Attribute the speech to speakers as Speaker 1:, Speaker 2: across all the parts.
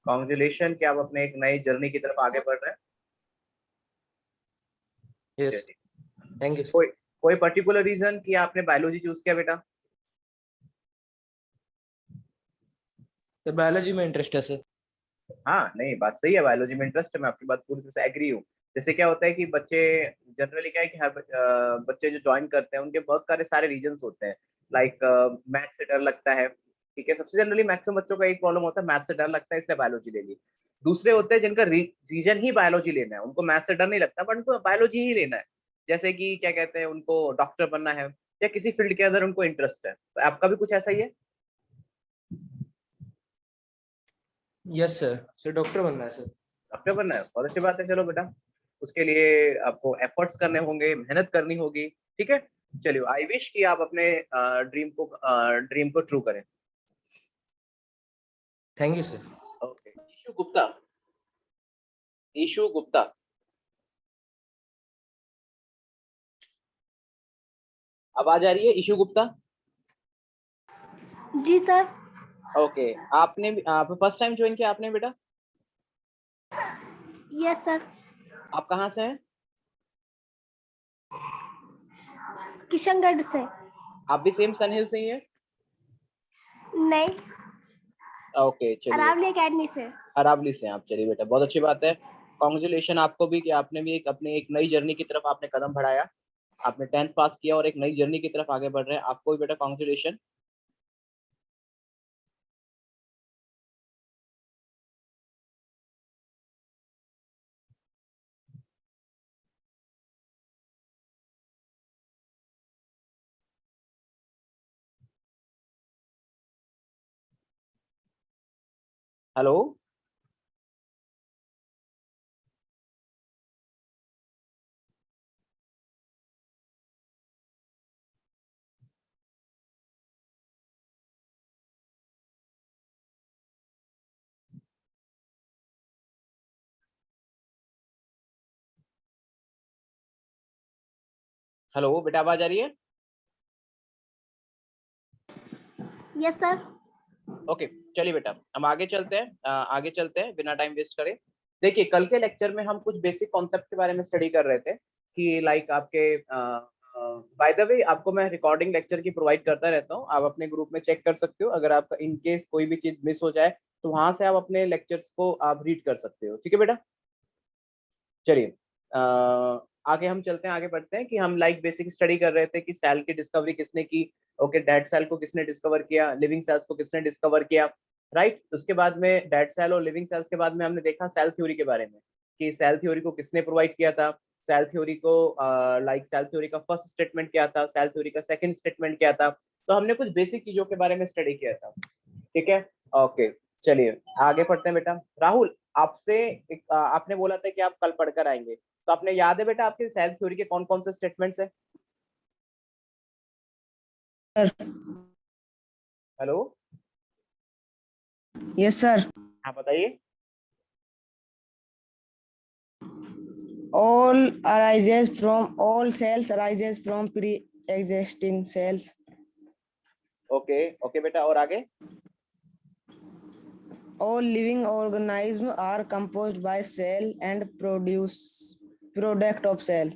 Speaker 1: Congratulation कि आप अपने एक नई जर्नी की तरफ आगे बढ़ रहे हैं।
Speaker 2: यस,
Speaker 1: चलिए,
Speaker 2: थैंक यू।
Speaker 1: कोई कोई पर्टिकुलर रीजन कि आपने बायोलॉजी चूज किया बेटा?
Speaker 2: सर बायोलॉजी में इंटरेस्ट है सर।
Speaker 1: हाँ, नहीं बात सही है, बायोलॉजी में इंटरेस्ट है, मैं आपकी बात पूरी तरह से एग्री हूँ। जैसे क्या होता है कि बच्चे जनरली क्या है कि हर बच्चे जो ज्वाइन करते हैं उनके बहुत सारे रीजंस होते हैं। लाइक मैथ से डर लगता है, ठीक है, सबसे जनरली मैक्सिमम बच्चों का एक प्रॉब्लम होता है, मैथ से डर लगता है इसलिए बायोलॉजी ले ली। दूसरे होते हैं जिनका रीजन ही बायोलॉजी लेना है, उनको मैथ से डर नहीं लगता बट उनको बायोलॉजी ही लेना है। जैसे कि क्या कहते हैं, उनको डॉक्टर बनना है या किसी फील्ड के अंदर उनको इंटरेस्ट है, तो आपका भी कुछ ऐसा ही है?
Speaker 2: यस सर, सर डॉक्टर बनना है सर।
Speaker 1: डॉक्टर बनना है, बहुत अच्छी बात है। चलो बेटा, उसके लिए आपको एफर्ट्स करने होंगे, मेहनत करनी होगी, ठीक है। चलिए, आई विश कि आप अपने ड्रीम को ट्रू करें।
Speaker 2: Thank you sir.
Speaker 1: Okay, Ishu Gupta. Ishu Gupta, आवाज आ रही है ईशु गुप्ता?
Speaker 3: जी सर।
Speaker 1: ओके, आपने आप फर्स्ट टाइम ज्वाइन किया आपने बेटा?
Speaker 3: Yes sir.
Speaker 1: आप कहाँ से हैं?
Speaker 3: किशनगढ़ से।
Speaker 1: आप भी सेम सन हिल से ही हैं?
Speaker 3: नहीं,
Speaker 1: ओके चलिए,
Speaker 3: अरावली एकेडमी से।
Speaker 1: अरावली से हैं आप, चलिए बेटा बहुत अच्छी बात है। कॉन्ग्रेचुलेशन आपको भी कि आपने भी अपनी एक नई जर्नी की तरफ आपने कदम बढ़ाया। आपने 10th पास किया और एक नई जर्नी की तरफ आगे बढ़ रहे हैं, आपको भी बेटा कॉन्ग्रेचुलेशन। हेलो, हेलो बेटा, आवाज आ रही है?
Speaker 3: Yes sir.
Speaker 1: ओके, चलिए बेटा हम आगे चलते हैं, आगे चलते हैं बिना टाइम वेस्ट करे। देखिए, कल के लेक्चर में हम कुछ बेसिक कॉन्सेप्ट के बारे में स्टडी कर रहे थे कि लाइक आपके बाय द वे आपको मैं रिकॉर्डिंग लेक्चर की प्रोवाइड करता रहता हूँ, आप अपने ग्रुप में चेक कर सकते हो, अगर आपका इन केस कोई भी चीज मिस हो जाए तो वहां से आप अपने लेक्चर्स को आप रीड कर सकते हो, ठीक है बेटा। चलिए, आगे हम चलते हैं, आगे बढ़ते हैं कि हम लाइक बेसिक स्टडी कर रहे थे कि सेल की डिस्कवरी किसने की। ओके, डेड सेल को किसने डिस्कवर किया, लिविंग सेल्स को किसने डिस्कवर किया, राइट। उसके बाद में डेड सेल और लिविंग सेल्स के बाद में हमने देखा सेल थ्योरी के बारे में कि सेल थ्योरी को किसने प्रोवाइड किया था। सेल थ्योरी को लाइक सेल थ्योरी का फर्स्ट स्टेटमेंट क्या था, सेल थ्योरी का सेकंड स्टेटमेंट क्या था। तो हमने कुछ बेसिक चीजों के बारे में स्टडी किया था, ठीक है। ओके, चलिए आगे पढ़ते हैं बेटा। राहुल, आपसे आपने बोला था कि आप कल पढ़कर आएंगे, तो आपने याद है बेटा आपके सेल थ्योरी के कौन कौन से स्टेटमेंट्स है? Hello,
Speaker 4: yes sir.
Speaker 1: हाँ बताइए।
Speaker 4: All cells arises from pre-existing cells.
Speaker 1: Okay okay बेटा, और आगे?
Speaker 4: All living organisms are composed by cell and produce product of cell.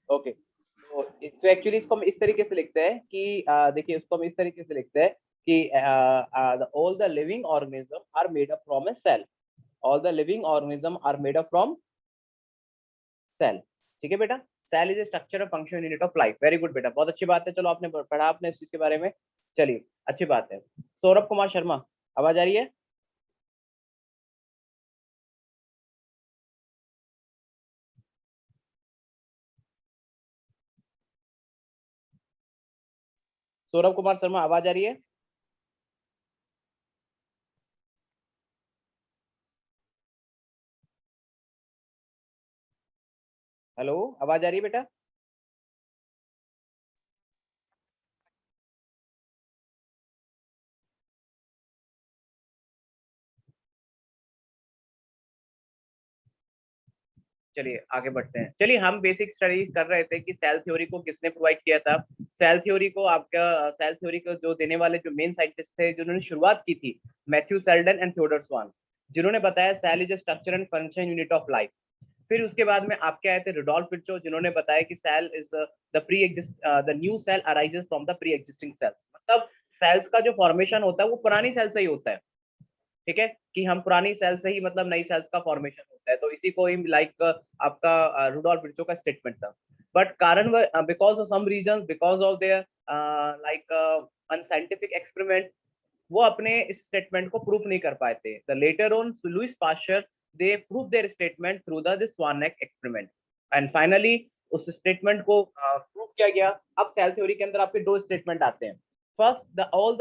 Speaker 1: Okay, तो एक्चुअली इसको हम इस तरीके से लिखते हैं कि देखिए उसको हम इस तरीके से लिखते हैं कि all the living organism are made up from a cell. All the living organism are made up from cell, ठीक है बेटा। Cell is a structure of function unit of life. Very good बेटा, बहुत अच्छी बात है। चलो आपने पढ़ा आपने इस चीज के बारे में, चलिए अच्छी बात है। सौरभ कुमार शर्मा, आवाज आ रही है? सौरभ कुमार शर्मा, आवाज आ रही है? हेलो, आवाज आ रही है बेटा? चलिए आगे बढ़ते हैं। चलिए हम बेसिक स्टडी कर रहे थे कि सेल थ्योरी को किसने प्रोवाइड किया था। सेल थ्योरी को सेल थ्योरी को जो देने वाले जो मेन साइंटिस्ट थे जिन्होंने शुरुआत की थी, Matthew Seldon and Theodore Swann, जिन्होंने बताया cell is a structure and function unit of life. फिर उसके बाद में आपके आए थे रुडोल्फ विर्चो, जिन्होंने बताया कि cell is the new cell arises from the pre existing cells. मतलब सेल्स का जो फॉर्मेशन होता है वो पुरानी सेल से ही होता है, ठीक है, कि हम पुरानी सेल से ही मतलब नई सेल्स का फॉर्मेशन होता है। तो इसी को ही लाइक आपका रुडोल्फ विर्चो का स्टेटमेंट था। बट कारण because of some reasons, because of their like unscientific experiment, वो अपने इस स्टेटमेंट को प्रूफ नहीं कर पाए थे। The later on Louis Pasteur they prove their statement through the this swan neck experiment, and finally उस स्टेटमेंट को प्रूव किया गया। अब सेल थ्योरी के अंदर आपके दो स्टेटमेंट आते हैं। First, all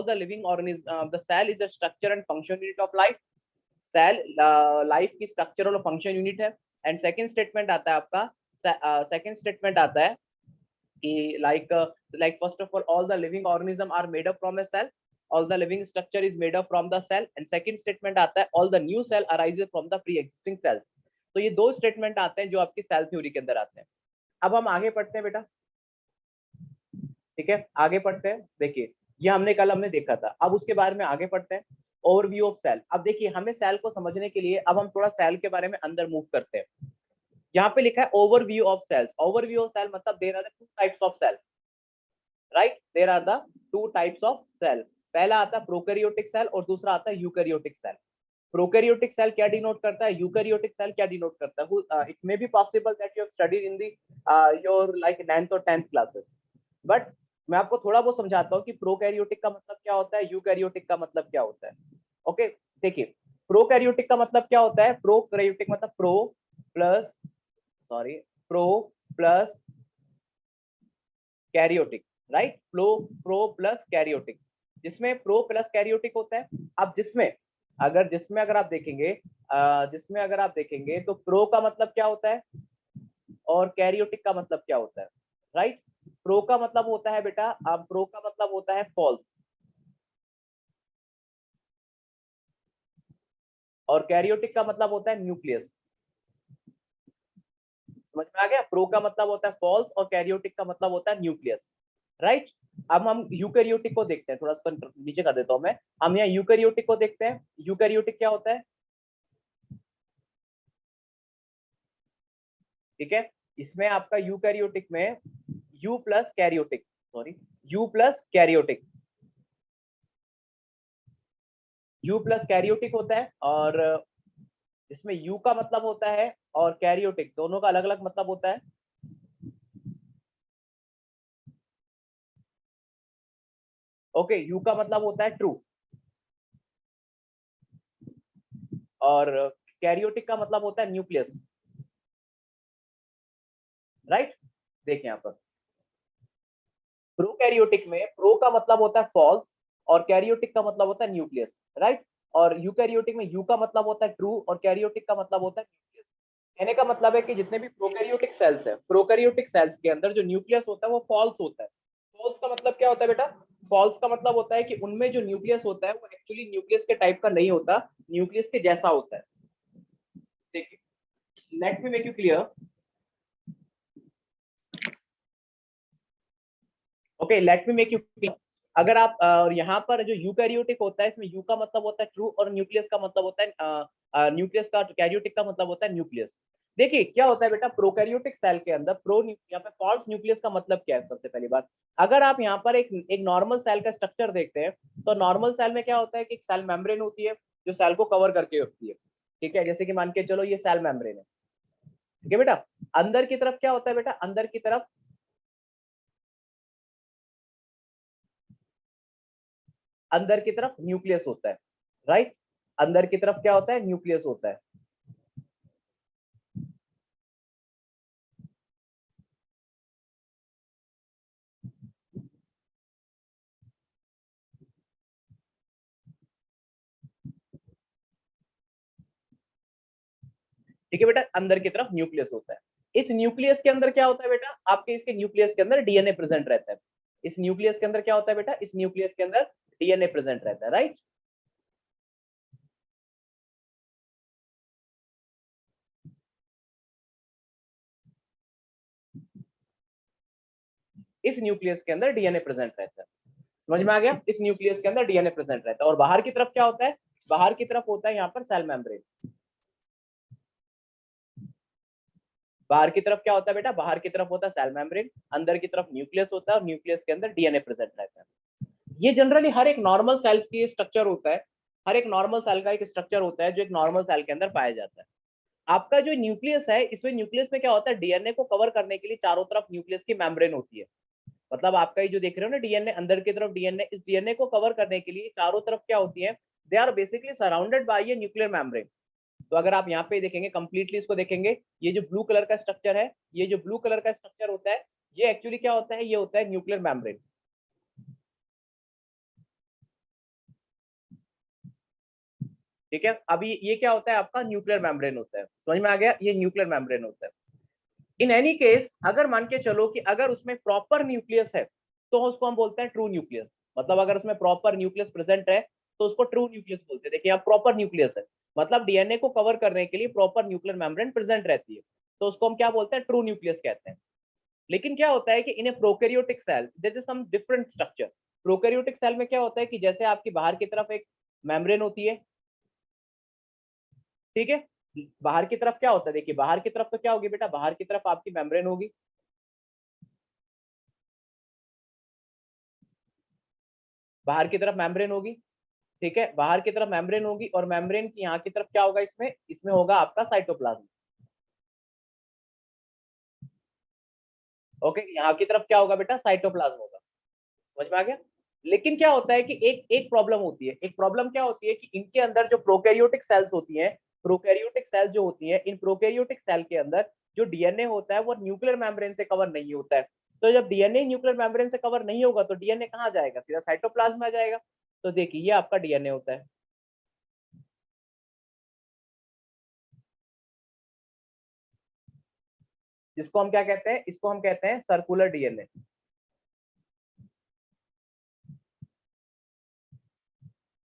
Speaker 1: the living organism, the cell is a structure and function unit of life. Cell life की structural और function unit है। And second statement आता है आपका, second statement आता है कि like first of all the living organism are made up from a cell. All the living structure is made up from the cell. And second statement आता है all the new cell arises from the pre-existing cells. तो ये दो statement आते हैं जो आपकी cell theory के अंदर आते हैं। अब हम आगे पढ़ते हैं बेटा, ठीक है, आगे पढ़ते हैं। देखिए ये हमने देखा था, अब उसके बारे में आगे पढ़ते हैं। Overview of cell. अब देखिए हमें सेल को समझने के लिए अब हम थोड़ा सेल के बारे में अंदर मूव करते हैं। यहाँ पे लिखा है overview of cells. Overview of cell मतलब there are the two types of cell, right, there are the two types of cell. पहला आता है प्रोकैरियोटिक सेल और दूसरा आता है यूकैरियोटिक सेल। प्रोकैरियोटिक सेल क्या डिनोट करता है, यूकैरियोटिक सेल क्या डिनोट करता है? It may be possible that you have studied in the your like 9th और 10th क्लासेस, बट मैं आपको थोड़ा बहुत समझाता हूँ कि प्रोकैरियोटिक का मतलब क्या होता है, यूकैरियोटिक का मतलब क्या होता है। ओके, देखिए प्रोकैरियोटिक का मतलब क्या होता है। प्रोकैरियोटिक मतलब pro plus karyotic, right, pro plus karyotic, जिसमें प्रो प्लस कैरियोटिक होता है। अब जिसमें अगर आप देखेंगे तो प्रो का मतलब क्या होता है और कैरियोटिक का मतलब क्या होता है, राइट। प्रो का मतलब होता है बेटा, अब प्रो का मतलब होता है फॉल्स, और कैरियोटिक का मतलब होता है न्यूक्लियस। समझ में आ गया? प्रो का मतलब होता है फॉल्स और कैरियोटिक का मतलब होता है न्यूक्लियस, राइट। अब हम यूकैरियोटिक को देखते हैं, थोड़ा सा नीचे कर देता हूं मैं। हम यहाँ यूकैरियोटिक को देखते हैं। यूकैरियोटिक क्या होता है, ठीक है, इसमें आपका यूकैरियोटिक में यू प्लस कैरियोटिक होता है, और इसमें यू का मतलब होता है और कैरियोटिक, दोनों का अलग अलग मतलब होता है। ओके, यू का मतलब होता है ट्रू और कैरियोटिक का मतलब होता है न्यूक्लियस, राइट। देखिए यहाँ पर प्रोकैरियोटिक में प्रो का मतलब होता है फॉल्स और कैरियोटिक का मतलब होता है न्यूक्लियस, राइट। और यूकैरियोटिक में यू का मतलब होता है ट्रू और कैरियोटिक का मतलब होता है न्यूक्लियस। कहने का मतलब है कि जितने भी प्रोकैरियोटिक सेल्स है, प्रोकैरियोटिक सेल्स के अंदर जो न्यूक्लियस होता है वो फॉल्स होता है। फॉल्स का मतलब क्या होता है बेटा? फॉल्स का मतलब होता है कि उनमें जो न्यूक्लियस होता है वो एक्चुअली न्यूक्लियस के टाइप का नहीं होता, न्यूक्लियस के जैसा होता है। देखिए let me make you clear. Okay, let me make you clear. अगर आप यहाँ पर जो यूकैरियोटिक होता है, इसमें यू का मतलब होता है ट्रू और न्यूक्लियस का मतलब होता है न्यूक्लियस का, कैरियोटिक का मतलब होता है न्यूक्लियस। देखिए क्या होता है बेटा, प्रोकैरियोटिक सेल के अंदर यहाँ पे फॉल्स न्यूक्लियस का मतलब क्या है? सबसे पहली बात, अगर आप यहाँ पर एक नॉर्मल सेल का स्ट्रक्चर देखते हैं तो नॉर्मल सेल में क्या होता है कि एक सेल मेम्ब्रेन होती है जो सेल को कवर करके होती है, ठीक है, जैसे कि मान के चलो ये सेल मेम्ब्रेन है, ठीक है बेटा। अंदर की तरफ क्या होता है बेटा? अंदर की तरफ न्यूक्लियस होता है, राइट। अंदर की तरफ क्या होता है? न्यूक्लियस होता है। ठीक है बेटा, अंदर की तरफ न्यूक्लियस होता है। इस न्यूक्लियस के अंदर क्या होता है बेटा? आपके इसके न्यूक्लियस के अंदर डीएनए प्रेजेंट रहता है। इस न्यूक्लियस के अंदर क्या होता है बेटा? इस न्यूक्लियस के अंदर डीएनए प्रेजेंट रहता है, राइट। इस न्यूक्लियस के अंदर डीएनए प्रेजेंट रहता है। समझ में आ गया? इस न्यूक्लियस के अंदर डीएनए प्रेजेंट रहता है। और बाहर की तरफ क्या होता है? बाहर की तरफ होता है यहाँ पर सेल मेम्ब्रेन। बाहर की तरफ क्या होता है बेटा? बाहर की तरफ होता है सेल मेम्ब्रेन, अंदर की तरफ न्यूक्लियस होता है और न्यूक्लियस के अंदर डीएनए प्रेजेंट रहता है। ये जनरली हर एक नॉर्मल सेल्स की स्ट्रक्चर होता है। हर एक नॉर्मल सेल का एक स्ट्रक्चर होता है जो एक नॉर्मल सेल के अंदर पाया जाता है। आपका जो न्यूक्लियस है, इसमें न्यूक्लियस में क्या होता है? डीएनए को कवर करने के लिए चारों तरफ न्यूक्लियस की मेम्ब्रेन होती है। मतलब आपका ये जो देख रहे हो ना डीएनए, अंदर की तरफ डीएनए, इस डीएनए को कवर करने के लिए चारों तरफ क्या होती है? They are basically surrounded by a nuclear membrane. तो अगर आप यहाँ पे देखेंगे, कंप्लीटली इसको देखेंगे, ये जो ब्लू कलर का स्ट्रक्चर है, ये जो ब्लू कलर का स्ट्रक्चर होता है, ये एक्चुअली क्या होता है? ये होता है न्यूक्लियर मेम्ब्रेन। ठीक है, अभी ये क्या होता है? आपका न्यूक्लियर मेम्ब्रेन होता है। समझ में आ गया? ये न्यूक्लियर मेम्ब्रेन होता है। इन एनी केस, अगर मान के चलो कि अगर उसमें प्रॉपर न्यूक्लियस है तो उसको हम बोलते हैं ट्रू न्यूक्लियस। मतलब अगर उसमें प्रॉपर न्यूक्लियस प्रेजेंट है तो उसको ट्रू न्यूक्लियस बोलते हैं। देखिए, यहाँ प्रॉपर न्यूक्लियस है, मतलब डीएनए को कवर करने के लिए प्रॉपर न्यूक्लियर मेम्ब्रेन प्रेजेंट रहती है, तो उसको हम क्या बोलते हैं? ट्रू न्यूक्लियस कहते हैं। लेकिन क्या होता है कि in a prokaryotic cell there is some different structure. Prokaryotic cell में क्या होता है कि जैसे आपकी बाहर की तरफ एक मेम्ब्रेन होती है, ठीक है, बाहर की तरफ क्या होता है? देखिए, बाहर की तरफ तो क्या होगी बेटा? बाहर की तरफ आपकी मेम्ब्रेन होगी, बाहर की तरफ मेम्ब्रेन होगी, ठीक है, बाहर की तरफ मेम्ब्रेन होगी, और मेम्ब्रेन की यहाँ की तरफ क्या होगा? इसमें इसमें होगा आपका साइटोप्लाज्म। ओके, यहाँ की तरफ क्या होगा बेटा? साइटोप्लाज्म होगा। समझ में आ गया? लेकिन क्या होता है कि एक एक प्रॉब्लम होती है। एक प्रॉब्लम क्या होती है कि इनके अंदर जो प्रोकैरियोटिक सेल्स होती हैं, प्रोकैरियोटिक सेल जो होती हैं, इन प्रोकैरियोटिक सेल के अंदर जो डीएनए होता है वो न्यूक्लियर मेम्ब्रेन से कवर नहीं होता है। तो जब डीएनए न्यूक्लियर मेम्ब्रेन से कवर नहीं होगा तो डीएनए कहाँ जाएगा? सीधा साइटोप्लाज्म में आ जाएगा। तो देखिए, ये आपका डीएनए होता है। जिसको हम क्या कहते हैं? इसको हम कहते हैं सर्कुलर डीएनए।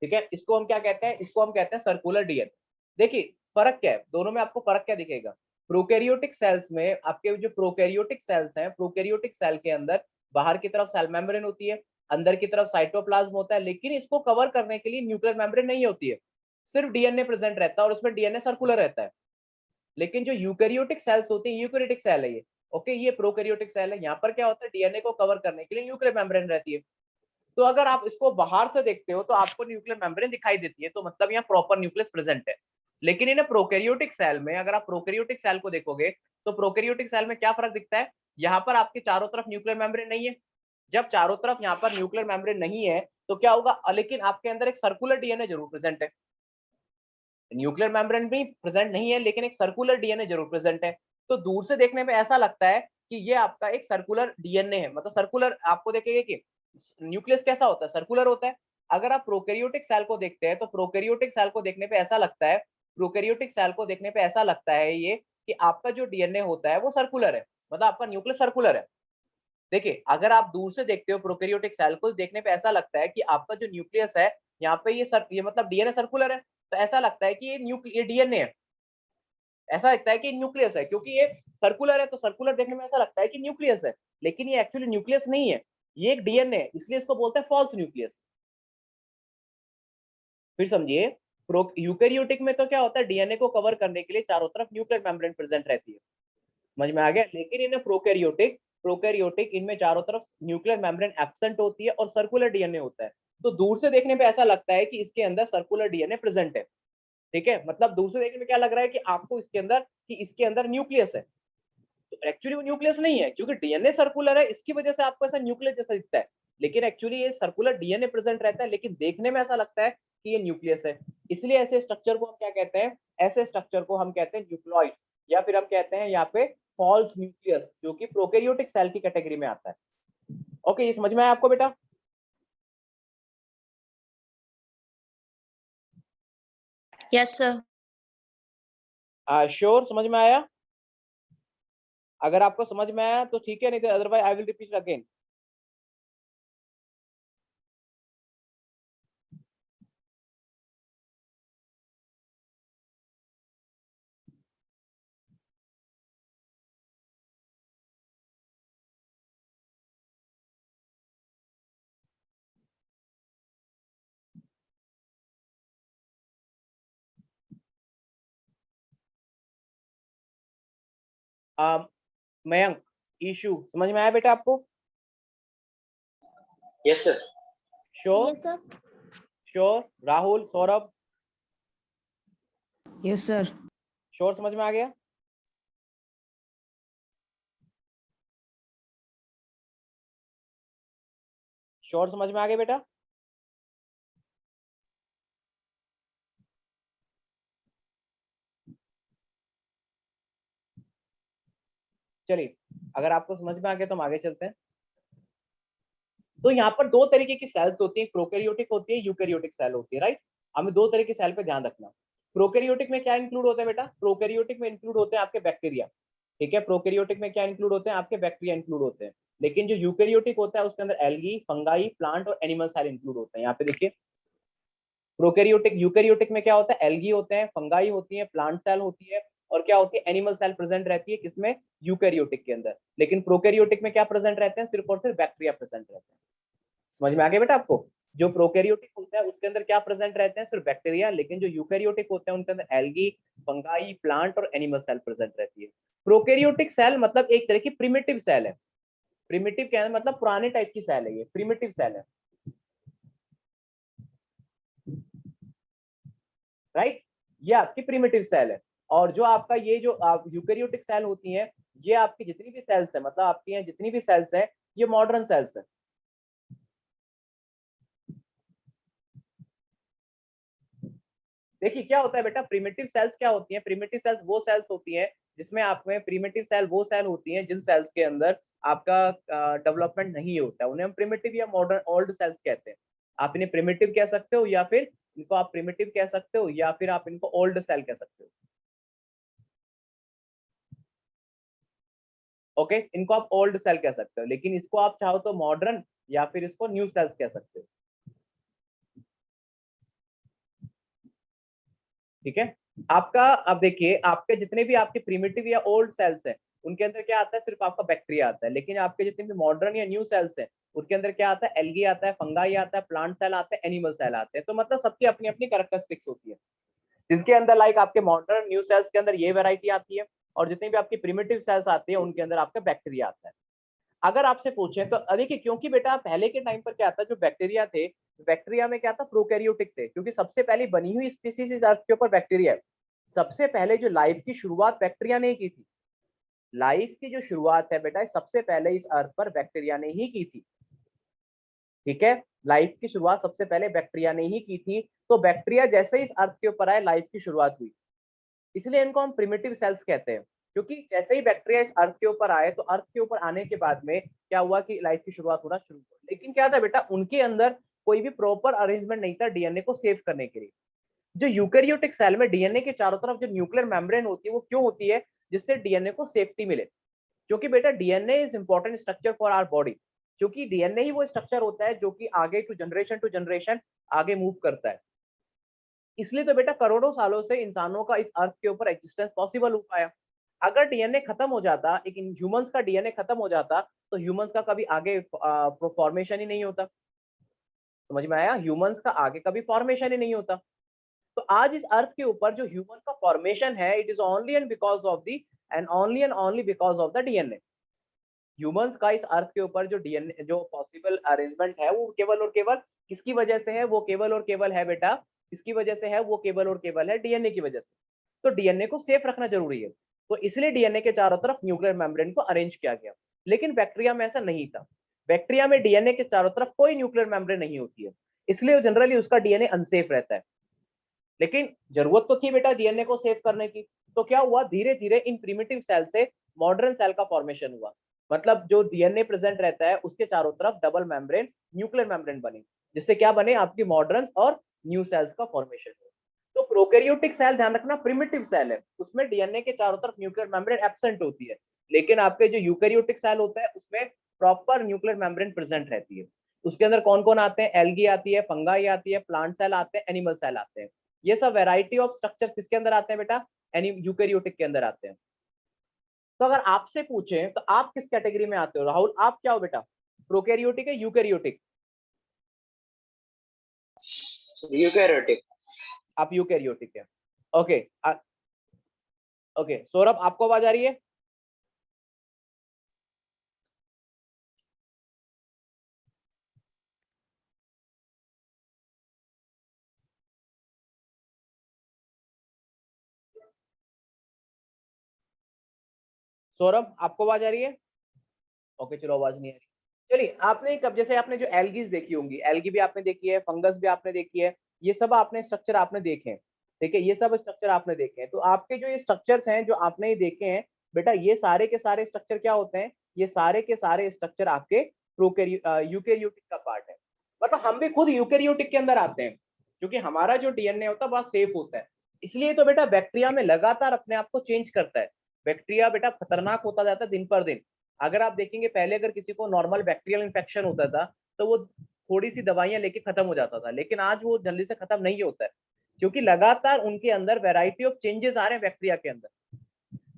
Speaker 1: ठीक है, इसको हम क्या कहते हैं? इसको हम कहते हैं सर्कुलर डीएनए। देखिए, फर्क क्या है दोनों में? आपको फर्क क्या दिखेगा? प्रोकैरियोटिक सेल्स में आपके जो प्रोकैरियोटिक सेल्स हैं, प्रोकैरियोटिक सेल के अंदर बाहर की तरफ सेल मेम्ब्रेन होती है, अंदर की तरफ साइटोप्लाज्म होता है, लेकिन इसको कवर करने के लिए न्यूक्लियर मेम्ब्रेन नहीं होती है, सिर्फ डीएनए प्रेजेंट रहता है और उसमें डीएनए सर्कुलर रहता है। लेकिन जो यूकैरियोटिक सेल्स होती है, यूकैरियोटिक सेल है ये, ओके, ये प्रोकैरियोटिक सेल है, यहाँ पर क्या होता है? डीएनए को कवर करने के लिए न्यूक्लियर मेम्ब्रेन रहती है। तो अगर आप इसको बाहर से देखते हो तो आपको न्यूक्लियर मेम्ब्रेन दिखाई देती है, तो मतलब यहाँ प्रॉपर न्यूक्लियस प्रेजेंट है। लेकिन इन प्रोकैरियोटिक सेल में अगर आप प्रोकैरियोटिक सेल को देखोगे तो प्रोकैरियोटिक सेल में क्या फर्क दिखता है? यहाँ पर आपके चारों तरफ न्यूक्लियर मेम्ब्रेन नहीं है। जब चारों तरफ यहाँ पर न्यूक्लियर मेम्ब्रेन नहीं है तो क्या होगा? लेकिन आपके अंदर एक सर्कुलर डीएनए जरूर प्रेजेंट है। न्यूक्लियर मेम्ब्रेन भी प्रेजेंट नहीं है लेकिन एक सर्कुलर डीएनए जरूर प्रेजेंट है। तो दूर से देखने में ऐसा लगता है कि ये आपका एक सर्कुलर डीएनए है, मतलब सर्कुलर। आपको देखेंगे कि न्यूक्लियस कैसा होता है? सर्कुलर होता है। अगर आप प्रोकैरियोटिक सेल को देखते हैं तो प्रोकैरियोटिक सेल को देखने पे ऐसा लगता है, प्रोकैरियोटिक सेल को देखने पे ऐसा लगता है ये कि आपका जो डीएनए होता है वो सर्कुलर है, मतलब आपका न्यूक्लियस सर्कुलर है। देखिए, अगर आप दूर से देखते हो प्रोकैरियोटिक सेल को, देखने पे ऐसा लगता है कि आपका जो न्यूक्लियस है यहाँ पे ये मतलब डीएनए सर्कुलर है, तो ऐसा लगता है कि ये डीएनए है। ऐसा लगता है कि न्यूक्लियस है, क्योंकि ये सर्कुलर है तो सर्कुलर देखने में ऐसा लगता है कि न्यूक्लियस है, लेकिन ये एक्चुअली न्यूक्लियस नहीं है, ये एक डीएनए है, इसलिए इसको बोलते हैं फॉल्स न्यूक्लियस। फिर समझिए, यूकैरियोटिक में तो क्या होता है? डीएनए को कवर करने के लिए चारों तरफ न्यूक्लियर मेम्ब्रेन प्रेजेंट रहती है। समझ में आ गया? लेकिन इन प्रोकैरियोटिक प्रोकैरियोटिक इनमें चारों तरफ न्यूक्लियर मेम्ब्रेन एब्सेंट होती है और सर्कुलर डीएनए होता है। तो दूर से देखने पे ऐसा लगता है कि इसके अंदर सर्कुलर डीएनए प्रेजेंट है। ठीक है, मतलब दूर से देखने में क्या लग रहा है कि आपको इसके अंदर न्यूक्लियस है, तो एक्चुअली वो न्यूक्लियस नहीं है, क्योंकि डीएनए सर्कुलर है, इसकी वजह से आपको ऐसा न्यूक्लियस जैसा दिखता है। लेकिन एक्चुअली ये सर्कुलर डीएनए प्रेजेंट रहता है, लेकिन देखने में ऐसा लगता है कि ये न्यूक्लियस है। इसलिए ऐसे स्ट्रक्चर को हम क्या कहते हैं? ऐसे स्ट्रक्चर को हम कहते हैं न्यूक्लॉइड, या फिर हम कहते हैं यहाँ पे फॉल्स न्यूक्लियस, जो कि प्रोकैरियोटिक सेल की कैटेगरी में आता है। ओके, ये समझ में आया आपको बेटा?
Speaker 5: Yes sir.
Speaker 1: श्योर, समझ में आया? अगर आपको समझ में आया तो ठीक है, नहीं तो otherwise I will repeat again. Mayank, Ishu, समझ में आया बेटा आपको?
Speaker 2: Yes sir.
Speaker 1: Sure?
Speaker 3: Yes, sir.
Speaker 1: Sure? Rahul, Saurabh,
Speaker 4: Yes, sir.
Speaker 1: Sure? समझ में आ गया? श्योर समझ में आ गया बेटा? चलिए, अगर आपको समझ में आ गया तो हम आगे चलते हैं। तो यहाँ पर दो तरीके की सेल्स होती हैं, प्रोकैरियोटिक होती है, यूकैरियोटिक सेल होती है, राइट? हमें दो तरह की सेल पे ध्यान रखना। प्रोकैरियोटिक में क्या इंक्लूड होता है बेटा? प्रोकैरियोटिक में इंक्लूड होते हैं आपके बैक्टीरिया, ठीक है? प्रोकैरियोटिक में क्या इंक्लूड होते हैं? आपके बैक्टीरिया इंक्लूड होते हैं। लेकिन जो यूकैरियोटिक होता है उसके अंदर एल्गी, फंगाई, प्लांट और एनिमल सेल इंक्लूड होते हैं। यहाँ पे देखिए, प्रोकैरियोटिक, यूकैरियोटिक में क्या होता है? एल्गी होते हैं, फंगाई होती है, प्लांट सेल होती है, और क्या होती है? एनिमल सेल प्रेजेंट रहती है, किसमें? यूकैरियोटिक के अंदर। लेकिन प्रोकैरियोटिक में क्या प्रेजेंट रहते हैं? सिर्फ और सिर्फ बैक्टीरिया प्रेजेंट रहते हैं। समझ में आ गया बेटा आपको? जो प्रोकैरियोटिक होता है उसके अंदर क्या प्रेजेंट रहते हैं? सिर्फ बैक्टीरिया। लेकिन जो यूकैरियोटिक होते हैं उनके अंदर एल्गी, फंगाई, प्लांट और एनिमल सेल प्रेजेंट रहती है। प्रोकैरियोटिक सेल मतलब एक तरह की प्रिमिटिव सेल है। प्रिमिटिव क्या है? मतलब पुराने टाइप की सेल है, ये प्रिमिटिव सेल है, राइट? ये आपकी प्रिमिटिव सेल है। और जो आपका ये जो यूकैरियोटिक सेल होती हैं, ये आपकी जितनी भी सेल्स है, मतलब आपकी यहाँ जितनी भी सेल्स है, ये मॉडर्न सेल्स है। देखिए क्या होता है बेटा, प्रिमिटिव सेल्स क्या होती हैं? प्रिमिटिव सेल्स वो सेल्स होती हैं जिसमें आप में प्रिमिटिव सेल वो सेल होती हैं जिन सेल्स के अंदर आपका डेवलपमेंट नहीं होता है, उन्हें हम प्रिमिटिव या मॉडर्न ओल्ड सेल्स कहते हैं। आप इन्हें प्रिमिटिव कह सकते हो, या फिर इनको आप प्रिमिटिव कह सकते हो, या फिर आप इनको ओल्ड सेल कह सकते हो। ओके, इनको आप ओल्ड सेल कह सकते हो, लेकिन इसको आप चाहो तो मॉडर्न या फिर इसको न्यू सेल्स कह सकते हो, ठीक है? आपका अब देखिए, आपके जितने भी आपके प्रिमिटिव या ओल्ड सेल्स हैं उनके अंदर क्या आता है? सिर्फ आपका बैक्टीरिया आता है। लेकिन आपके जितने भी मॉडर्न या न्यू सेल्स हैं उनके अंदर क्या आता है? एल्गी आता है, फंगाई आता है, प्लांट सेल आते हैं, एनिमल सेल आते हैं। तो मतलब सबकी अपनी अपनी कैरेक्टरिस्टिक्स होती है, जिसके अंदर लाइक आपके मॉडर्न न्यू सेल्स के अंदर ये वैरायटी आती है, और जितनी भी आपकी प्रिमिटिव सेल्स आती है उनके अंदर आपका बैक्टीरिया आता है। अगर आपसे पूछें तो देखिए, क्योंकि बेटा पहले के टाइम पर क्या था, जो बैक्टीरिया थे, बैक्टीरिया में क्या था? प्रोकैरियोटिक थे, क्योंकि सबसे पहली बनी हुई स्पीसीज इस अर्थ के ऊपर बैक्टीरिया है। सबसे पहले जो लाइफ की शुरुआत बैक्टीरिया ने ही की थी। लाइफ की जो शुरुआत है बेटा, सबसे पहले इस अर्थ पर बैक्टीरिया ने ही की थी, ठीक है? लाइफ की शुरुआत सबसे पहले बैक्टीरिया ने ही की थी। तो बैक्टीरिया जैसे ही इस अर्थ के ऊपर आए, लाइफ की शुरुआत हुई। इसलिए इनको हम प्रिमिटिव सेल्स कहते हैं, क्योंकि जैसे ही बैक्टीरिया इस अर्थ के ऊपर आए, तो अर्थ के ऊपर आने के बाद में क्या हुआ कि लाइफ की शुरुआत होना शुरू हुई। लेकिन क्या था बेटा, उनके अंदर कोई भी प्रॉपर अरेंजमेंट नहीं था डीएनए को सेव करने के लिए। जो यूकैरियोटिक सेल में डीएनए के चारों तरफ जो न्यूक्लियर मेम्ब्रेन होती है, वो क्यों होती है? जिससे डीएनए को सेफ्टी मिले। क्योंकि बेटा DNA is important structure for our body, क्योंकि डीएनए ही वो स्ट्रक्चर होता है जो कि आगे टू जनरेशन आगे मूव करता है। इसलिए तो बेटा करोड़ों सालों से इंसानों का इस अर्थ के ऊपर एग्जिस्टेंस पॉसिबल हो पाया। अगर डीएनए खत्म हो जाता, एक ह्यूमंस का डीएनए खत्म हो जाता, तो ह्यूमंस का कभी आगे फॉर्मेशन ही नहीं होता। समझ में आया? ह्यूमंस का आगे कभी फॉर्मेशन ही नहीं होता। तो आज इस अर्थ के ऊपर जो ह्यूमन का फॉर्मेशन है, it is only and because of the and only because of the DNA. Humans का इस अर्थ के ऊपर जो डीएनए जो पॉसिबल अरेंजमेंट है, वो केवल और केवल किसकी वजह से है? वो केवल और केवल है बेटा, किसकी वजह से है? वो केवल और केवल है डीएनए की वजह से। तो डीएनए को सेफ रखना जरूरी है, तो इसलिए डीएनए के चारों तरफ न्यूक्लियर मेम्ब्रेन को अरेंज किया गया। लेकिन बैक्टीरिया में ऐसा नहीं था। बैक्टीरिया में डीएनए के चारों तरफ कोई न्यूक्लियर मेम्ब्रेन नहीं होती है, इसलिए जनरली उसका डीएनए अनसेफ रहता है। लेकिन जरूरत तो थी बेटा डीएनए को सेव करने की। तो क्या हुआ, धीरे धीरे इन प्रिमिटिव सेल से मॉडर्न सेल का फॉर्मेशन हुआ। मतलब जो डीएनए प्रेजेंट रहता है उसके चारों तरफ डबल मेम्ब्रेन, न्यूक्लियर मेम्ब्रेन बने, जिससे क्या बने? आपकी मॉडर्न और न्यू सेल्स का फॉर्मेशन हो। तो प्रोकैरियोटिक सेल ध्यान रखना प्रिमिटिव सेल है, उसमें डीएनए के चारों तरफ न्यूक्लियर मेम्ब्रेन एब्सेंट होती है। लेकिन आपके जो यूकैरियोटिक सेल होता है उसमें प्रॉपर न्यूक्लियर मेम्ब्रेन प्रेजेंट रहती है। उसके अंदर कौन कौन आते हैं? एल्गी आती है, फंगाई आती है, प्लांट सेल आते हैं, एनिमल सेल आते हैं। ये सब वैरायटी ऑफ स्ट्रक्चर्स किसके अंदर आते हैं बेटा? यूकैरियोटिक के अंदर आते हैं। तो अगर आपसे पूछें तो आप किस कैटेगरी में आते हो? राहुल आप क्या हो बेटा, प्रोकैरियोटिक है यूकैरियोटिक?
Speaker 2: यूकैरियोटिक।
Speaker 1: आप यूकैरियोटिक है, ओके। ओके सौरभ आपको आवाज आ रही है? सौरभ आपको आवाज आ रही है? ओके चलो, आवाज नहीं आ रही। चलिए, आपने कब, जैसे आपने जो एल्गीज देखी होंगी, एल्गी भी आपने देखी है, फंगस भी आपने देखी है, ये सब आपने स्ट्रक्चर आपने देखे हैं, ठीक है, ये सब स्ट्रक्चर आपने देखे हैं। तो आपके जो ये स्ट्रक्चर्स हैं जो आपने ये देखे हैं बेटा, ये सारे के सारे स्ट्रक्चर क्या होते हैं? ये सारे के सारे स्ट्रक्चर आपके यूकेरियोटिक का पार्ट है। मतलब हम भी खुद यूकेरियोटिक के अंदर आते हैं, क्योंकि हमारा जो डीएनए होता है बहुत सेफ होता है। इसलिए तो बेटा बैक्टीरिया में लगातार अपने आप को चेंज करता है। बैक्टीरिया बेटा खतरनाक होता जाता है दिन पर दिन। अगर आप देखेंगे पहले अगर किसी को नॉर्मल बैक्टीरियल इन्फेक्शन होता था तो वो थोड़ी सी दवाइयां लेके खत्म हो जाता था, लेकिन आज वो जल्दी से खत्म नहीं होता है, क्योंकि लगातार उनके अंदर वैरायटी ऑफ चेंजेस आ रहे हैं बैक्टीरिया के अंदर।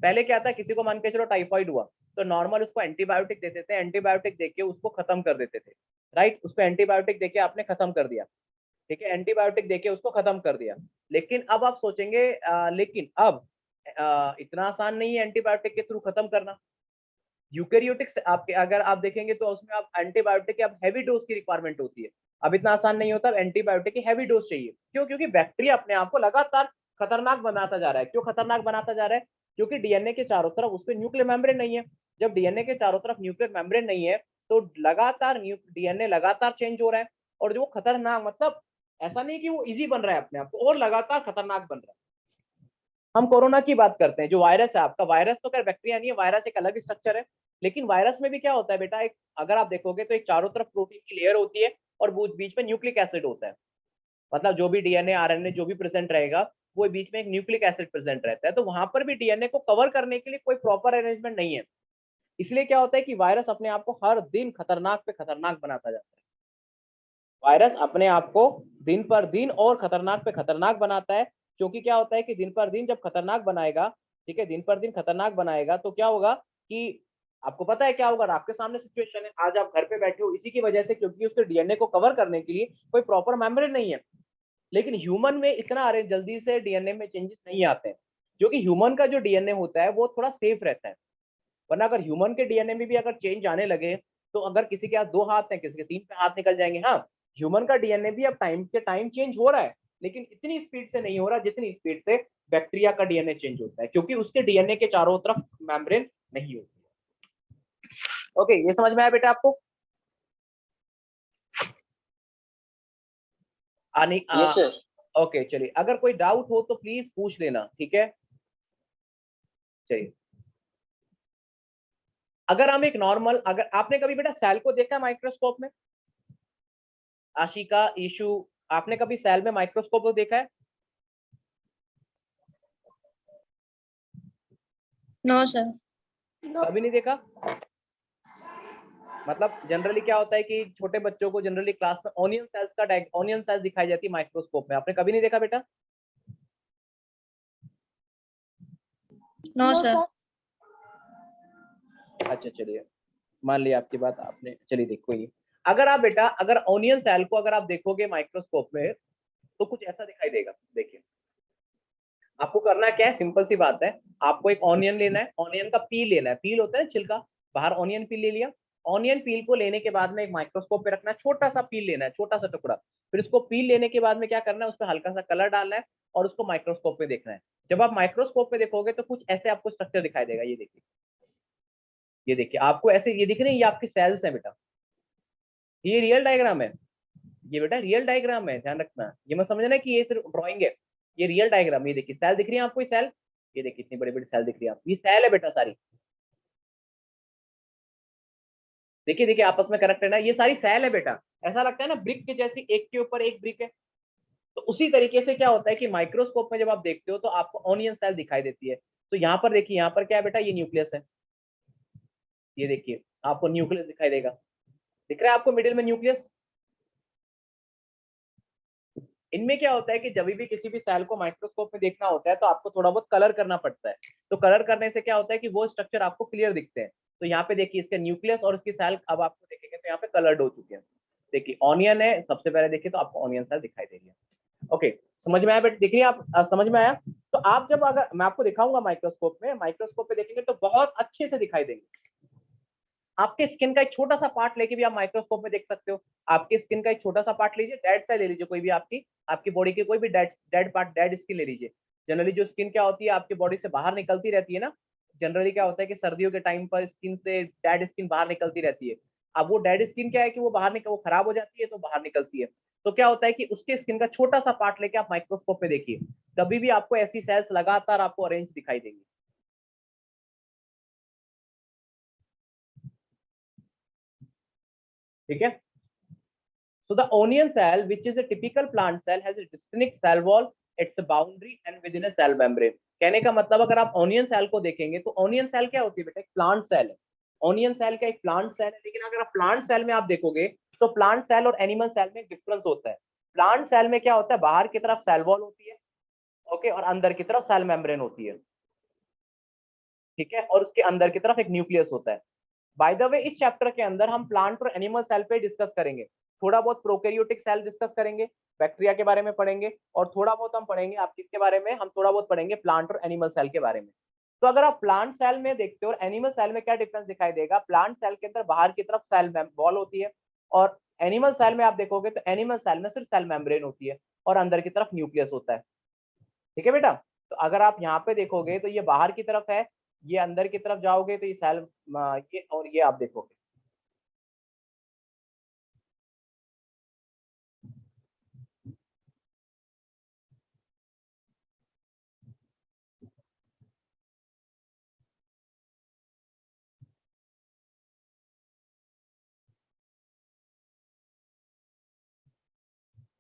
Speaker 1: पहले क्या था, किसी को मान के चलो टाइफाइड हुआ तो नॉर्मल उसको एंटीबायोटिक देते थे, एंटीबायोटिक देके उसको खत्म कर देते थे, राइट, उसको एंटीबायोटिक देके आपने खत्म कर दिया, ठीक है, एंटीबायोटिक देके उसको खत्म कर दिया। लेकिन अब आप सोचेंगे लेकिन अब इतना आसान नहीं है एंटीबायोटिक के थ्रू खत्म करना। यूकेरियोटिक्स आपके अगर आप देखेंगे तो उसमें आप एंटीबायोटिक की अब हैवी डोज की रिक्वायरमेंट होती है। अब इतना आसान नहीं होता, एंटीबायोटिक की हैवी डोज चाहिए। क्यों? क्योंकि बैक्टीरिया अपने आप को लगातार खतरनाक बनाता जा रहा है। क्यों खतरनाक बनाता जा रहा है? क्योंकि डीएनए के चारों तरफ उस पर न्यूक्लियर मेम्ब्रेन नहीं है। जब डीएनए के चारों तरफ न्यूक्लियर मेम्ब्रेन नहीं है तो लगातार डीएनए लगातार चेंज हो रहा है, और जो खतरनाक, मतलब ऐसा नहीं कि वो इजी बन रहा है अपने आप को, और लगातार खतरनाक बन रहा है। हम कोरोना की बात करते हैं, जो वायरस है आपका, वायरस तो खैर बैक्टीरिया नहीं है, वायरस एक अलग स्ट्रक्चर है। लेकिन वायरस में भी क्या होता है बेटा, एक अगर आप देखोगे तो एक चारों तरफ प्रोटीन की लेयर होती है और बीच में न्यूक्लिक एसिड होता है। मतलब जो भी डीएनए आरएनए जो भी प्रेजेंट रहेगा वो बीच में एक न्यूक्लिक एसिड प्रेजेंट रहता है। तो वहां पर भी डीएनए को कवर करने के लिए कोई प्रॉपर अरेंजमेंट नहीं है। इसलिए क्या होता है कि वायरस अपने आप को हर दिन खतरनाक पे खतरनाक बनाता जाता है। वायरस अपने आप को दिन पर दिन और खतरनाक पे खतरनाक बनाता है, क्योंकि क्या होता है कि दिन पर दिन जब खतरनाक बनाएगा, ठीक है, दिन पर दिन खतरनाक बनाएगा तो क्या होगा कि आपको पता है क्या होगा, आपके सामने सिचुएशन है, आज आप घर पे बैठे हो इसी की वजह से, क्योंकि उसके डीएनए को कवर करने के लिए कोई प्रॉपर मेम्ब्रेन नहीं है। लेकिन ह्यूमन में इतना अरे जल्दी से डीएनए में चेंजेस नहीं आते हैं, क्योंकि ह्यूमन का जो डीएनए होता है वो थोड़ा सेफ रहता है। वरना अगर ह्यूमन के डीएनए में भी अगर चेंज आने लगे, तो अगर किसी के हाथ 2 हाथ हैं, किसी के 3 पे हाथ निकल जाएंगे। हाँ, ह्यूमन का डीएनए भी अब टाइम के टाइम चेंज हो रहा है, लेकिन इतनी स्पीड से नहीं हो रहा जितनी स्पीड से बैक्टीरिया का डीएनए चेंज होता है, क्योंकि उसके डीएनए के चारों तरफ मेम्ब्रेन नहीं होती है। ओके, ये समझ में आया बेटा आपको?
Speaker 2: Yes sir.
Speaker 1: ओके चलिए, अगर कोई डाउट हो तो प्लीज पूछ लेना, ठीक है? चलिए, अगर हम एक नॉर्मल, अगर आपने कभी बेटा सेल को देखा माइक्रोस्कोप में? आशिका, ईशु, आपने कभी सेल में माइक्रोस्कोप को देखा है?
Speaker 5: No, sir.
Speaker 1: कभी नहीं देखा? मतलब जनरली क्या होता है कि छोटे बच्चों को जनरली क्लास में ऑनियन सेल्स दिखाई जाती है माइक्रोस्कोप में, आपने कभी नहीं देखा बेटा?
Speaker 5: No, sir.
Speaker 1: अच्छा चलिए, मान लिया आपकी बात आपने, चलिए देखो ये, अगर आप बेटा अगर ऑनियन सेल को अगर आप देखोगे माइक्रोस्कोप में तो कुछ ऐसा दिखाई देगा। देखिए, आपको करना क्या है, सिंपल सी बात है, आपको एक ऑनियन लेना है, ऑनियन का पील लेना है, पील होता है छिलका, बाहर ऑनियन पील ले लिया। ऑनियन पील को लेने के बाद में एक माइक्रोस्कोप पे रखना है, छोटा सा पील लेना है, छोटा सा टुकड़ा। फिर इसको पील लेने के बाद में क्या करना है, उस पर हल्का सा कलर डालना है और उसको माइक्रोस्कोप में देखना है। जब आप माइक्रोस्कोप में देखोगे तो कुछ ऐसे आपको स्ट्रक्चर दिखाई देगा। ये देखिए, ये देखिए, आपको ऐसे ये दिख रहे हैं, ये आपकी सेल्स है बेटा, ये रियल डायग्राम है, ये बेटा रियल डायग्राम है, ध्यान रखना। ये मत समझना कि ये सिर्फ ड्राइंग है, ये रियल डायग्राम। ये देखिए सेल दिख रही है आपको, ये सेल, ये देखिए इतनी बड़ी बड़ी सेल दिख रही है आपको, ये सेल है बेटा सारी। देखिए देखिए आपस में कनेक्टेड है, ये सारी सेल है बेटा। ऐसा लगता है ना ब्रिक के जैसी, एक के ऊपर एक ब्रिक है। तो उसी तरीके से क्या होता है कि माइक्रोस्कोप में जब आप देखते हो तो आपको ऑनियन सेल दिखाई देती है। तो यहाँ पर देखिए, यहाँ पर क्या है बेटा, ये न्यूक्लियस है, ये देखिए आपको न्यूक्लियस दिखाई देगा, दिख रहा है आपको मिडिल में न्यूक्लियस। इनमें क्या होता है कि जब भी किसी भी सेल को माइक्रोस्कोप में देखना होता है तो आपको थोड़ा बहुत कलर करना पड़ता है। तो कलर करने से क्या होता है कि वो स्ट्रक्चर आपको क्लियर दिखते हैं। तो यहाँ पे देखिए इसके न्यूक्लियस और इसकी सेल अब आपको देखेंगे तो यहाँ पे कलर्ड हो चुके हैं। देखिए ऑनियन है, सबसे पहले देखिए तो आपको ऑनियन सेल दिखाई दे रही है। ओके, समझ में आया बेटा? दिख रही है आप, समझ में आया? तो आप जब, अगर मैं आपको दिखाऊंगा माइक्रोस्कोप में, माइक्रोस्कोप पे देखेंगे तो बहुत अच्छे से दिखाई देंगे। आपके स्किन का एक छोटा सा पार्ट लेके भी आप माइक्रोस्कोप में देख सकते हो। आपकी स्किन का एक छोटा सा पार्ट लीजिए, डेड सेल ले लीजिए, कोई भी आपकी बॉडी के कोई भी डेड पार्ट, डेड स्किन ले लीजिए। जनरली जो स्किन क्या होती है आपकी बॉडी से बाहर निकलती रहती है ना, जनरली क्या होता है कि सर्दियों के टाइम पर स्किन से डेड स्किन बाहर निकलती रहती है। अब वो डेड स्किन क्या है कि वो वो खराब हो जाती है तो बाहर निकलती है। तो क्या होता है कि उसके स्किन का छोटा सा पार्ट लेके आप माइक्रोस्कोप पे देखिए, कभी भी आपको ऐसी सेल्स लगातार आपको अरेंज दिखाई देंगी। ठीक है। So the onion cell, which is a typical plant cell, has a distinct cell wall, its a boundary and within a cell membrane. कहने का मतलब अगर आप ऑनियन सेल को देखेंगे तो ऑनियन सेल क्या होती है बेटा, एक प्लांट सेल है। ऑनियन सेल का एक प्लांट सेल है, लेकिन अगर आप प्लांट सेल में आप देखोगे तो प्लांट सेल और एनिमल सेल में डिफरेंस होता है। प्लांट सेल में क्या होता है, बाहर की तरफ सेल वॉल होती है, ओके, और अंदर की तरफ सेल मेम्ब्रेन होती है। ठीक है, और उसके अंदर की तरफ एक न्यूक्लियस होता है। बाय द वे इस चैप्टर के अंदर हम प्लांट और एनिमल सेल पे डिस्कस करेंगे, थोड़ा बहुत प्रोकैरियोटिक सेल डिस्कस करेंगे, बैक्टीरिया के बारे में पढ़ेंगे, और थोड़ा बहुत हम पढ़ेंगे आप किसके बारे में, हम थोड़ा बहुत पढ़ेंगे प्लांट और एनिमल सेल के बारे में। तो अगर आप प्लांट सेल में देखते हो और एनिमल सेल में क्या डिफरेंस दिखाई देगा, प्लांट सेल के अंदर बाहर की तरफ सेल वॉल होती है, और एनिमल सेल में आप देखोगे तो एनिमल सेल में सिर्फ सेल मेम्ब्रेन होती है और अंदर की तरफ न्यूक्लियस होता है। ठीक है बेटा, तो अगर आप यहाँ पे देखोगे तो ये बाहर की तरफ है, ये अंदर की तरफ जाओगे तो ये सेल, ये और ये आप देखोगे।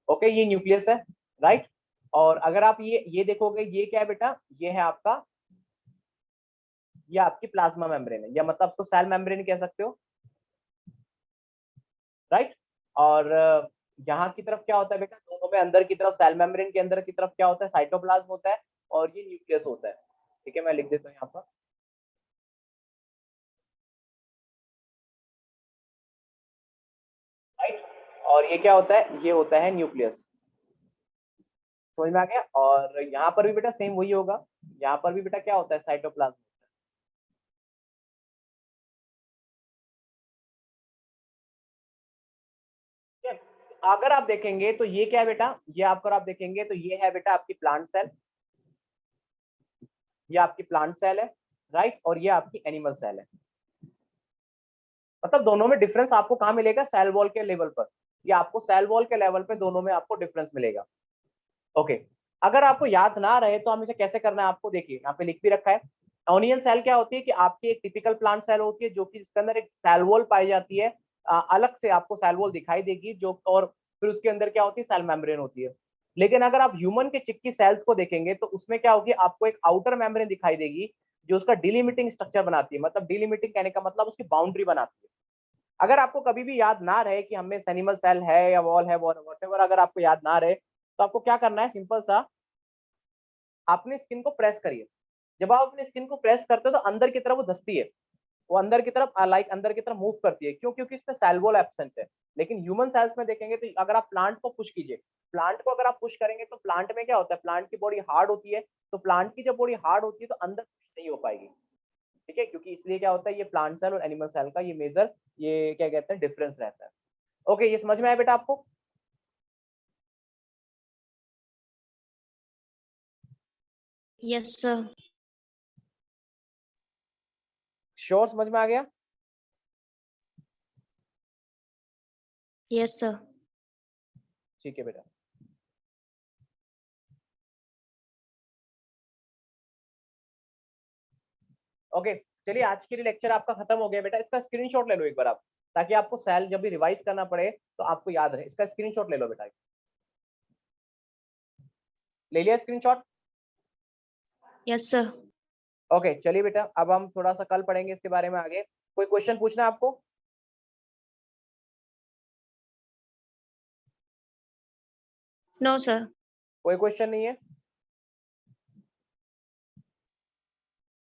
Speaker 1: ओके, ये न्यूक्लियस है, राइट। और अगर आप ये देखोगे, ये क्या है बेटा, ये है आपका, ये आपकी प्लाज्मा मेम्ब्रेन है, या मतलब उसको सेल मेम्ब्रेन कह सकते हो, राइट। और यहाँ की तरफ क्या होता है बेटा, दोनों में अंदर की तरफ सेल मेम्ब्रेन के अंदर की तरफ क्या होता है, साइटोप्लाज्म होता है, और ये न्यूक्लियस होता है। ठीक है, मैं लिख देता हूँ यहाँ पर। राइट, और ये क्या होता है, ये होता है न्यूक्लियस। समझ में आ गया। और यहाँ पर भी बेटा सेम वही होगा, यहाँ पर भी बेटा क्या होता है, साइटोप्लाज्म। अगर आप देखेंगे तो ये क्या है बेटा, ये आपको आप देखेंगे तो ये है बेटा आपकी प्लांट सेल, ये आपकी प्लांट सेल है, राइट, और ये आपकी एनिमल सेल है। मतलब दोनों में डिफरेंस आपको कहाँ मिलेगा, सेल वॉल के लेवल पर, ये आपको सेल वॉल के लेवल पे दोनों में आपको डिफरेंस मिलेगा। ओके, अगर आपको याद ना रहे तो हम इसे कैसे करना है, आपको देखिए यहाँ पे लिख भी रखा है। ऑनियन सेल क्या होती है कि आपकी एक टिपिकल प्लांट सेल होती है, जो कि जिसके अंदर एक सेल वॉल पाई जाती है, अलग से आपको सेल वॉल दिखाई देगी, जो और फिर उसके अंदर क्या होती है, सेल मेम्ब्रेन होती है। लेकिन अगर आप ह्यूमन के चिक की सेल्स को देखेंगे तो उसमें क्या होगी, आपको एक आउटर मेम्ब्रेन दिखाई देगी, जो उसका डिलिमिटिंग स्ट्रक्चर बनाती है। मतलब डिलिमिटिंग कहने का मतलब उसकी बाउंड्री बनाती है। अगर आपको कभी भी याद ना रहे कि हमें एनिमल सेल है या वॉल है, व्हाटएवर, अगर आपको याद ना रहे तो आपको क्या करना है, सिंपल सा, अपनी स्किन को प्रेस करिए। जब आप अपनी स्किन को प्रेस करते हो तो अंदर की तरफ वो धसती है, वो अंदर की तरफ लाइक अंदर की तरफ मूव करती है। क्यों? क्योंकि इसमें सेल वॉल एब्सेंट है। लेकिन ह्यूमन सेल्स में देखेंगे तो अगर आप प्लांट को पुश कीजिए, प्लांट को अगर आप पुश करेंगे तो प्लांट में क्या होता है, प्लांट की बॉडी हार्ड होती है, तो प्लांट की जब बॉडी हार्ड होती है तो अंदर पुश नहीं हो पाएगी। ठीक है, क्योंकि इसलिए क्या होता है, ये प्लांट सेल और एनिमल सेल का ये मेजर, ये क्या कहते हैं, डिफरेंस रहता है। ओके, ये समझ में आया बेटा आपको?
Speaker 5: Yes, sir.
Speaker 1: श्योर, समझ में आ गया?
Speaker 5: Yes, sir.
Speaker 1: ठीक है बेटा। ओके, चलिए आज के लिए लेक्चर आपका खत्म हो गया बेटा। इसका स्क्रीनशॉट ले लो एक बार आप, ताकि आपको सेल जब भी रिवाइज करना पड़े तो आपको याद रहे। इसका स्क्रीनशॉट ले लो बेटा। ले लिया स्क्रीनशॉट?
Speaker 5: Yes, sir.
Speaker 1: ओके, चलिए बेटा, अब हम थोड़ा सा कल पढ़ेंगे इसके बारे में आगे। कोई क्वेश्चन पूछना है आपको?
Speaker 5: No, sir.
Speaker 1: कोई क्वेश्चन नहीं है?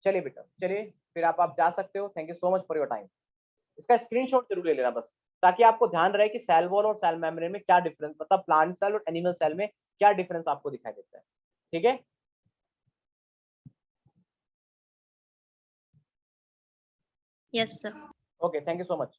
Speaker 1: चलिए बेटा, चलिए फिर आप जा सकते हो। Thank you so much for your time. इसका स्क्रीनशॉट जरूर ले लेना बस, ताकि आपको ध्यान रहे कि सेल वॉल और सेल मेम्ब्रेन में क्या डिफरेंस, मतलब प्लांट सेल और एनिमल सेल में क्या डिफरेंस आपको दिखाई देता है। ठीक है,
Speaker 5: Yes, sir.
Speaker 1: Okay, thank you so much.